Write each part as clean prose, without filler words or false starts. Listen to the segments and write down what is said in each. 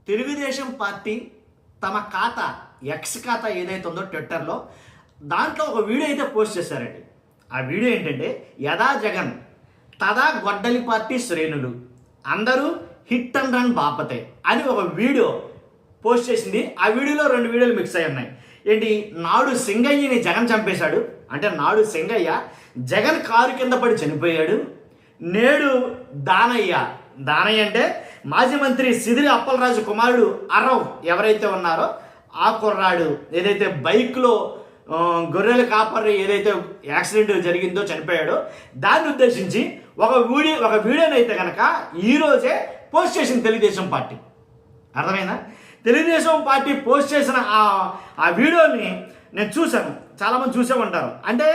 Telugu Desam party తమ ఖాతా X ఖాతా ఏదైతే ఉందో ట్విట్టర్లో దాంట్లో ఒక వీడియో అయితే పోస్ట్ చేశారండి. ఆ వీడియో ఏంటంటే యదా జగన్ తదా గొడ్డలి పార్టీ శ్రేణులు అందరూ హిట్ అండ్ రన్ బాపతే అని ఒక వీడియో పోస్ట్ చేసింది. ఆ వీడియోలో రెండు వీడియోలు మిక్స్ అయి ఉన్నాయి. ఏంటి, నాడు సింగయ్యని జగన్ చంపేశాడు అంటే నాడు సింగయ్య జగన్ కారు కింద పడి చనిపోయాడు. నేడు దానయ్య అంటే మాజీ మంత్రి సిదిరి అప్పలరాజు కుమారుడు అరవ్ ఎవరైతే ఉన్నారో ఆ కుర్రాడు ఏదైతే బైక్లో గొర్రెల కాపరి ఏదైతే యాక్సిడెంట్ జరిగిందో చనిపోయాడో దాన్ని ఉద్దేశించి ఒక వీడియోని అయితే కనుక ఈరోజే పోస్ట్ చేసింది తెలుగుదేశం పార్టీ. అర్థమైందా? తెలుగుదేశం పార్టీ పోస్ట్ చేసిన ఆ వీడియోని నేను చూశాను, చాలామంది చూసే ఉంటారు. అంటే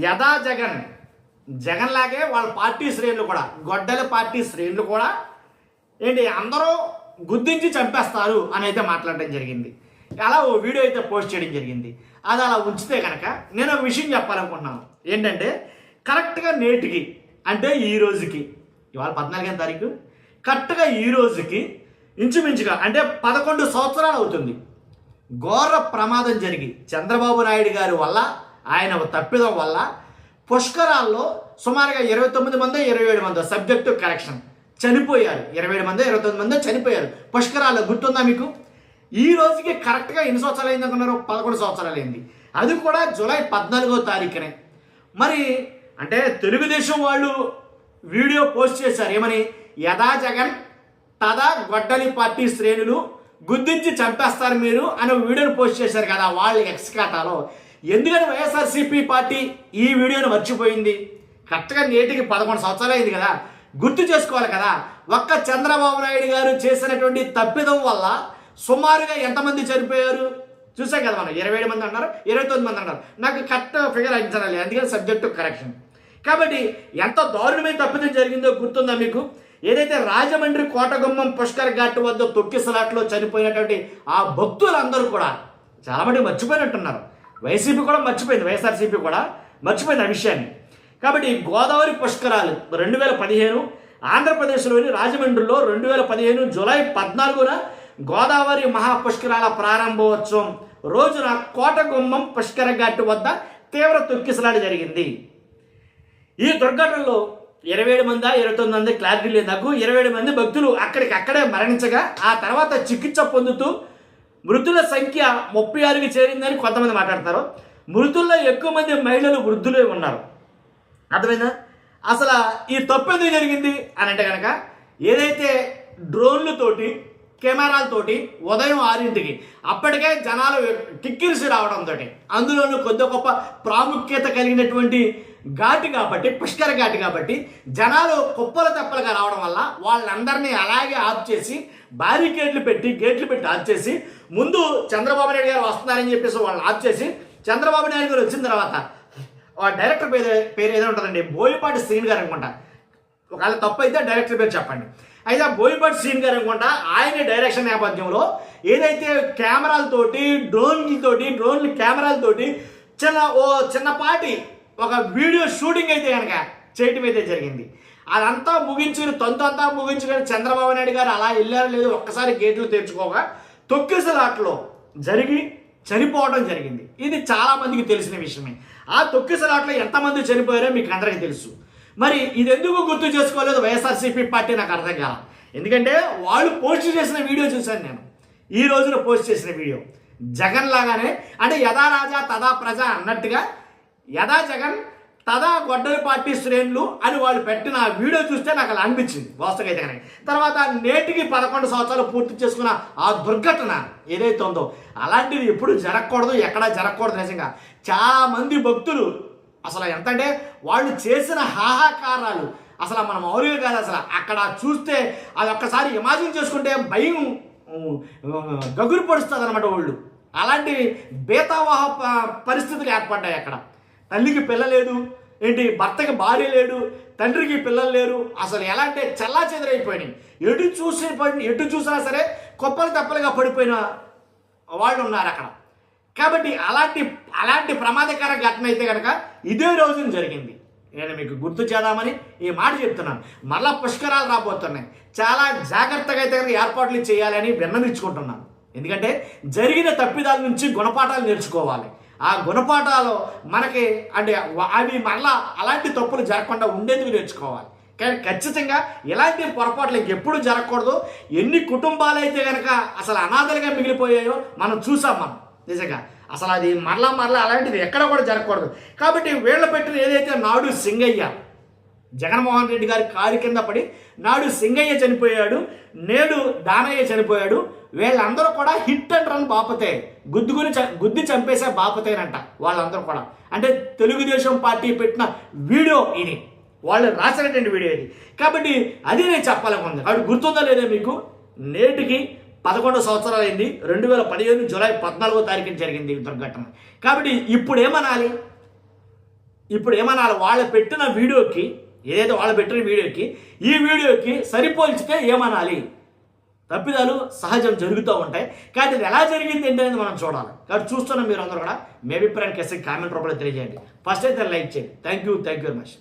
యథా జగన్ లాగే వాళ్ళ పార్టీ శ్రేణులు కూడా, గొడ్డల పార్టీ శ్రేణులు కూడా ఏంటి అందరూ గుద్దించి చంపేస్తారు అని అయితే మాట్లాడడం జరిగింది. అలా ఓ వీడియో అయితే పోస్ట్ చేయడం జరిగింది. అది అలా ఉంచితే కనుక నేను ఒక విషయం చెప్పాలనుకుంటున్నాను. ఏంటంటే కరెక్ట్గా నేటికి అంటే ఈ రోజుకి, ఇవాళ 14వ తారీఖు, కరెక్ట్గా ఈ రోజుకి ఇంచుమించుగా అంటే 11 సంవత్సరాలు అవుతుంది ఘోర ప్రమాదం జరిగి చంద్రబాబు నాయుడు గారి వల్ల, ఆయన తప్పిదం వల్ల పుష్కరాల్లో సుమారుగా 29 మందో 27 మందో సబ్జెక్టు కరెక్షన్ చనిపోయారు. 27 మందో 29 మందో చనిపోయారు పుష్కరాల్లో. గుర్తుందా మీకు? ఈ రోజుకి కరెక్ట్గా ఎన్ని సంవత్సరాలు అయింది అనుకున్నారు? 11 సంవత్సరాలు అయింది. అది కూడా జూలై 14వ తారీఖునే. మరి అంటే తెలుగుదేశం వాళ్ళు వీడియో పోస్ట్ చేశారు ఏమని, యథా జగన్ తదా గొడ్డలి పార్టీ శ్రేణులు గుద్దించి చంపేస్తారు మీరు అని వీడియోని పోస్ట్ చేశారు కదా వాళ్ళ ఎక్స్ ఖాతాలో. ఎందుకని వైఎస్ఆర్సీపీ పార్టీ ఈ వీడియోని మర్చిపోయింది? కరెక్ట్గా నేటికి 11 సంవత్సరాలు అయింది కదా, గుర్తు చేసుకోవాలి కదా. ఒక్క చంద్రబాబు నాయుడు గారు చేసినటువంటి తప్పిదం వల్ల సుమారుగా ఎంతమంది చనిపోయారు చూసాం కదా మనం. 27 మంది అన్నారు, 29 మంది అన్నారు. నాకు కరెక్ట్ ఫిగర్ అంచనా లేదు, అందుకని సబ్జెక్టు కరెక్షన్. కాబట్టి ఎంత దారుణమైన తప్పిదం జరిగిందో గుర్తుందా మీకు? ఏదైతే రాజమండ్రి కోటగుమ్మం పుష్కర్ ఘాట్ వద్ద తొక్కిసలాట్లో చనిపోయినటువంటి ఆ భక్తులందరూ కూడా చాలా మంది మర్చిపోయినట్టున్నారు. వైసీపీ కూడా మర్చిపోయింది, వైఎస్ఆర్సీపీ కూడా మర్చిపోయింది ఆ విషయాన్ని. కాబట్టి గోదావరి పుష్కరాలు 2015 ఆంధ్రప్రదేశ్లోని రాజమండ్రిలో 2015 జూలై 14న గోదావరి మహాపుష్కరాల ప్రారంభోత్సవం రోజున కోటగుమ్మం పుష్కర ఘాట్ వద్ద తీవ్ర తొక్కిసలాట జరిగింది. ఈ దుర్ఘటనలో 27 మంది 29 మంది క్లారిటీ లేదు నాకు. 27 మంది భక్తులు అక్కడికక్కడే మరణించగా ఆ తర్వాత చికిత్స పొందుతూ మృతుల సంఖ్య 36కి చేరిందని కొంతమంది మాట్లాడతారు. మృతుల్లో ఎక్కువ మంది మహిళలు, వృద్ధులే ఉన్నారు. అర్థమైందా? అసలు ఈ తప్పు ఎందుకు జరిగింది అని అంటే కనుక ఏదైతే డ్రోన్లతోటి కెమెరాలతోటి ఉదయం 6ంటికి అప్పటికే జనాలు టిక్కిరిసి రావడంతో, అందులోనూ కొద్ది గొప్ప ప్రాముఖ్యత కలిగినటువంటి ఘాటు కాబట్టి, పుష్కర ఘాటు కాబట్టి జనాలు కుప్పల తెప్పలుగా రావడం వల్ల వాళ్ళందరినీ అలాగే ఆఫ్ చేసి బ్యారికేడ్లు పెట్టి గేట్లు పెట్టి ఆఫ్ చేసి ముందు చంద్రబాబు నాయుడు గారు వస్తున్నారని చెప్పేసి వాళ్ళని ఆఫ్ చేసి చంద్రబాబు నాయుడు గారు వచ్చిన తర్వాత డైరెక్టర్ పేరు ఏదో ఉంటుందండి, బోయపాటి శ్రీని గారు అనుకుంటా. ఒకవేళ తప్పు అయితే డైరెక్టర్ పేరు చెప్పండి. అయితే బోయపాటి శ్రీని గారు అనుకుంటా ఆయన డైరెక్షన్ నేపథ్యంలో ఏదైతే కెమెరాలతోటి డ్రోన్ కెమెరాలతోటి చిన్నపాటి ఒక వీడియో షూటింగ్ అయితే కనుక చేయటం అయితే జరిగింది. అదంతా ముగించుకుని అంతా ముగించుకొని చంద్రబాబు నాయుడు గారు అలా వెళ్ళారో లేదో ఒక్కసారి గేట్లు తెరుచుకోగా తొక్కిసలాట్లో జరిగి చనిపోవడం జరిగింది. ఇది చాలా మందికి తెలిసిన విషయమే. ఆ తొక్కిసలాట్లో ఎంతమంది చనిపోయారో మీకు అందరికీ తెలుసు. మరి ఇది ఎందుకు గుర్తు చేసుకోలేదు వైఎస్ఆర్సీపీ పార్టీ నాకు అర్థం కాల. ఎందుకంటే వాళ్ళు పోస్ట్ చేసిన వీడియో చూశాను నేను, ఈ రోజున పోస్ట్ చేసిన వీడియో జగన్ లాగానే, అంటే యథా రాజా తదా ప్రజ అన్నట్టుగా యథా జగన్ తదా గొడ్డలి పార్టీ శ్రేణులు అని వాళ్ళు పెట్టిన ఆ వీడియో చూస్తే నాకు అలా అనిపించింది వాస్తవంగా అయితే. కానీ తర్వాత నేటికి 11 సంవత్సరాలు పూర్తి చేసుకున్న ఆ దుర్ఘటన ఏదైతే ఉందో అలాంటిది ఎప్పుడు జరగకూడదు, ఎక్కడా జరగకూడదు. నిజంగా చాలామంది భక్తులు అసలు ఎంతంటే వాళ్ళు చేసిన హాహాకారాలు అసలు మన మామూలుగా కాదు. అసలు అక్కడ చూస్తే అది ఒక్కసారి ఇమాజిన్ చేసుకుంటే భయం గగురు పడుస్తుంది అనమాట వాళ్ళు. అలాంటి బేతావాహ పరిస్థితులు ఏర్పడ్డాయి అక్కడ. తల్లికి పిల్ల లేదు, ఏంటి భర్తకి భార్య లేడు, తండ్రికి పిల్లలు లేరు. అసలు ఎలా అంటే చల్లా చెదరైపోయినాయి. ఎటు చూసినా సరే కుప్పలు తెప్పలుగా పడిపోయిన వాళ్ళు ఉన్నారు అక్కడ. కాబట్టి అలాంటి ప్రమాదకర ఘటన అయితే కనుక ఇదే రోజున జరిగింది. నేను మీకు గుర్తు చేద్దామని ఈ మాట చెప్తున్నాను. మరలా పుష్కరాలు రాబోతున్నాయి. చాలా జాగ్రత్తగా అయితే ఏర్పాట్లు చేయాలని విన్నవించుకుంటున్నాను. ఎందుకంటే జరిగిన తప్పిదాల నుంచి గుణపాఠాలు నేర్చుకోవాలి. ఆ గుణపాఠాలు మనకి అంటే అవి మళ్ళా అలాంటి తప్పులు జరగకుండా ఉండేందుకు నేర్చుకోవాలి. కానీ ఖచ్చితంగా ఇలాంటి పొరపాట్లు ఇంకెప్పుడు జరగకూడదు. ఎన్ని కుటుంబాలు అయితే కనుక అసలు అనాథలుగా మిగిలిపోయాయో మనం చూసాం. నిజంగా అసలు అది మరలా అలాంటిది ఎక్కడ కూడా జరగకూడదు. కాబట్టి వీళ్ళు పెట్టిన ఏదైతే నాడు సింగయ్య, జగన్మోహన్ రెడ్డి గారి కారు కింద పడి నాడు సింగయ్య చనిపోయాడు, నేడు దానయ్య చనిపోయాడు. వీళ్ళందరూ కూడా హిట్ అండ్ రన్ బాపతే, గుద్ది చంపేసే బాపతేనంట వాళ్ళందరూ కూడా. అంటే తెలుగుదేశం పార్టీ పెట్టిన వీడియో ఇది, వాళ్ళు రాసినటువంటి వీడియో ఇది. కాబట్టి అది నేను చెప్పాలనుకుంది. కాబట్టి గుర్తుందా లేదా మీకు? నేటికి 11 సంవత్సరాలు అయింది. 2015 జూలై 14వ తారీఖున జరిగింది ఈ దుర్ఘటన. కాబట్టి ఇప్పుడు ఏమనాలి? వాళ్ళు పెట్టిన వీడియోకి, ఏదైతే వాళ్ళు పెట్టిన వీడియోకి ఈ వీడియోకి సరిపోల్చితే ఏమనాలి? తప్పిదాలు సహజం జరుగుతూ ఉంటాయి. కానీ ఇది ఎలా జరిగింది ఏంటనేది మనం చూడాలి. కాబట్టి చూస్తున్న మీరు అందరూ కూడా మీ అభిప్రాయానికి కామెంట్ రూపంలో తెలియజేయండి. ఫస్ట్ అయితే లైక్ చేయండి. Thank you very much.